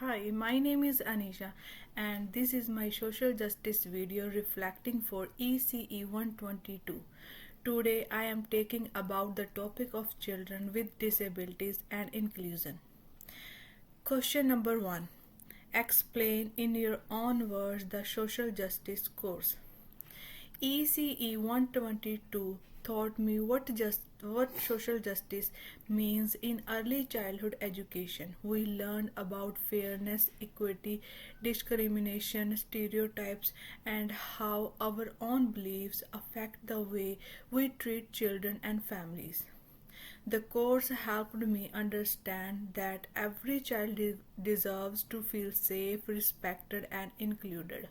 Hi, my name is Anisha and this is my social justice video reflecting for ECE 122. Today I am taking about the topic of children with disabilities and inclusion. Question number 1. Explain in your own words the social justice course. ECE 122 taught me what social justice means in early childhood education. We learned about fairness, equity, discrimination, stereotypes, and how our own beliefs affect the way we treat children and families. The course helped me understand that every child deserves to feel safe, respected, and included.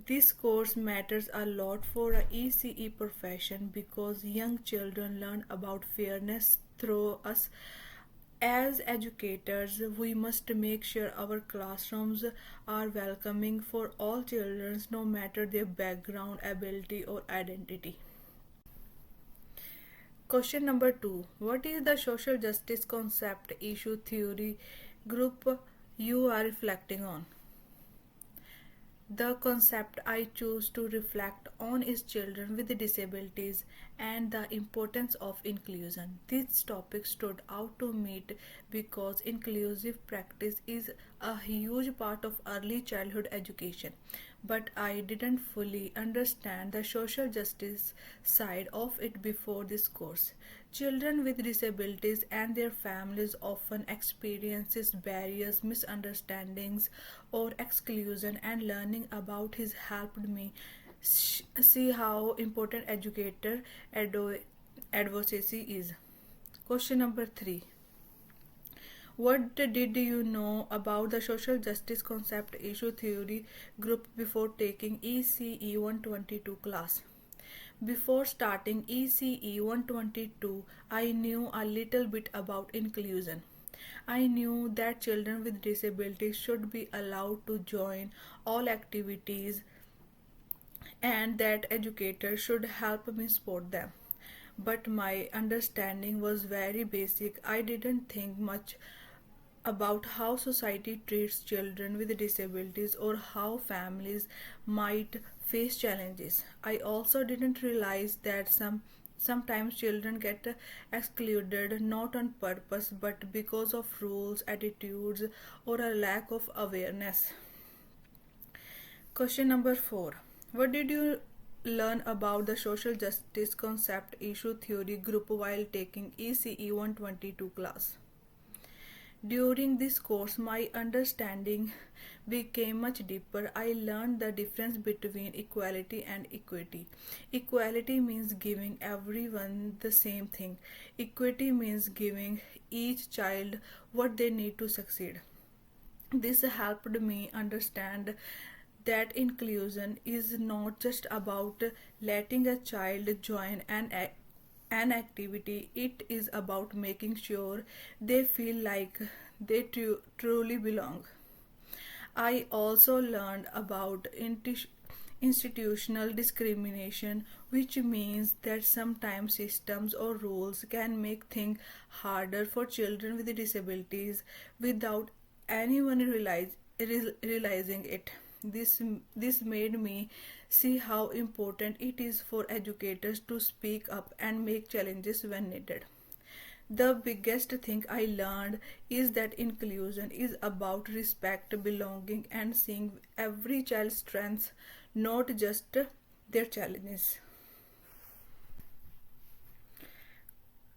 This course matters a lot for a ECE profession because young children learn about fairness through us. As educators, we must make sure our classrooms are welcoming for all children no matter their background, ability, or identity. Question number 2. What is the social justice concept issue theory group you are reflecting on? The concept I choose to reflect on is children with disabilities and the importance of inclusion. This topic stood out to me because inclusive practice is a huge part of early childhood education, but I didn't fully understand the social justice side of it before this course. Children with disabilities and their families often experiences barriers, misunderstandings, or exclusion, and learning about his helped me see how important advocacy is. Question number 3. What did you know about the social justice concept issue theory group before taking ECE 122 class? Before starting ECE 122, I knew a little bit about inclusion. I knew that children with disabilities should be allowed to join all activities and that educators should help me support them. But my understanding was very basic. I didn't think much about how society treats children with disabilities or how families might face challenges. I also didn't realize that sometimes children get excluded not on purpose but because of rules, attitudes, or a lack of awareness. Question number 4. What did you learn about the social justice concept issue theory group while taking ECE 122 class? During this course, my understanding became much deeper. I learned the difference between equality and equity. Equality means giving everyone the same thing. Equity means giving each child what they need to succeed. This helped me understand that inclusion is not just about letting a child join an activity, it is about making sure they feel like they truly belong. I also learned about institutional discrimination, which means that sometimes systems or rules can make things harder for children with disabilities without anyone realizing it. This made me see how important it is for educators to speak up and make challenges when needed. The biggest thing I learned is that inclusion is about respect, belonging, and seeing every child's strengths, not just their challenges.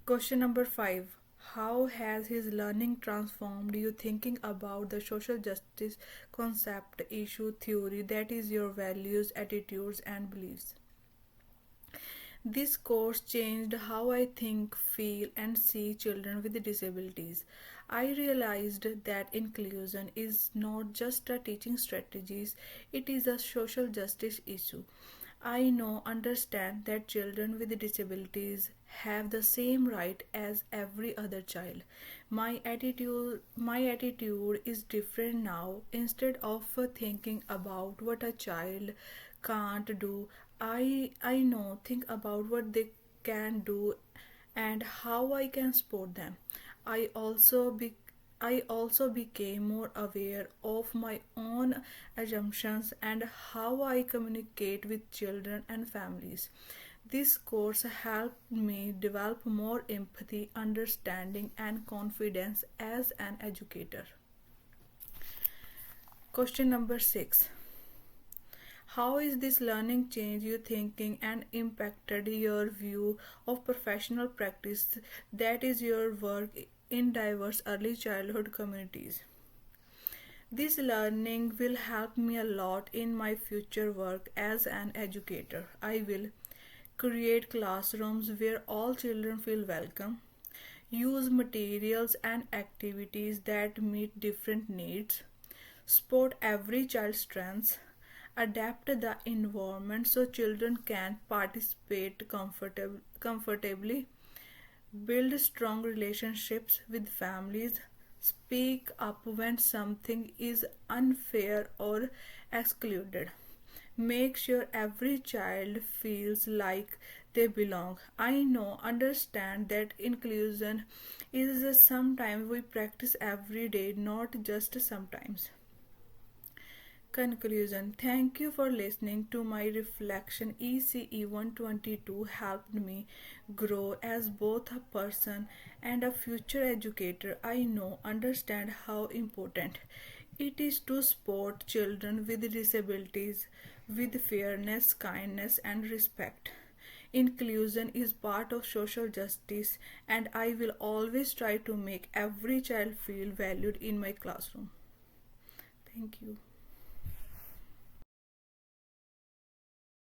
Question number 5. How has his learning transformed you thinking about the social justice concept, issue, theory, that is, your values, attitudes, and beliefs? This course changed how I think, feel, and see children with disabilities. I realized that inclusion is not just a teaching strategies, it is a social justice issue. I know understand that children with disabilities have the same right as every other child. My attitude is different now. Instead of thinking about what a child can't do, I know think about what they can do and how I can support them. I also I also became more aware of my own assumptions and how I communicate with children and families. This course helped me develop more empathy, understanding, and confidence as an educator. Question number 6. How is this learning changed your thinking and impacted your view of professional practice, that is, your work in diverse early childhood communities? This learning will help me a lot in my future work as an educator. I will create classrooms where all children feel welcome, use materials and activities that meet different needs, support every child's strengths, adapt the environment so children can participate comfortably, build strong relationships with families, speak up when something is unfair or excluded. Make sure every child feels like they belong. I know, understand that inclusion is sometimes we practice every day, not just sometimes. Conclusion. Thank you for listening to my reflection. ECE 122 helped me grow as both a person and a future educator. I know, understand how important it is to support children with disabilities with fairness, kindness, and respect. Inclusion is part of social justice, and I will always try to make every child feel valued in my classroom. Thank you.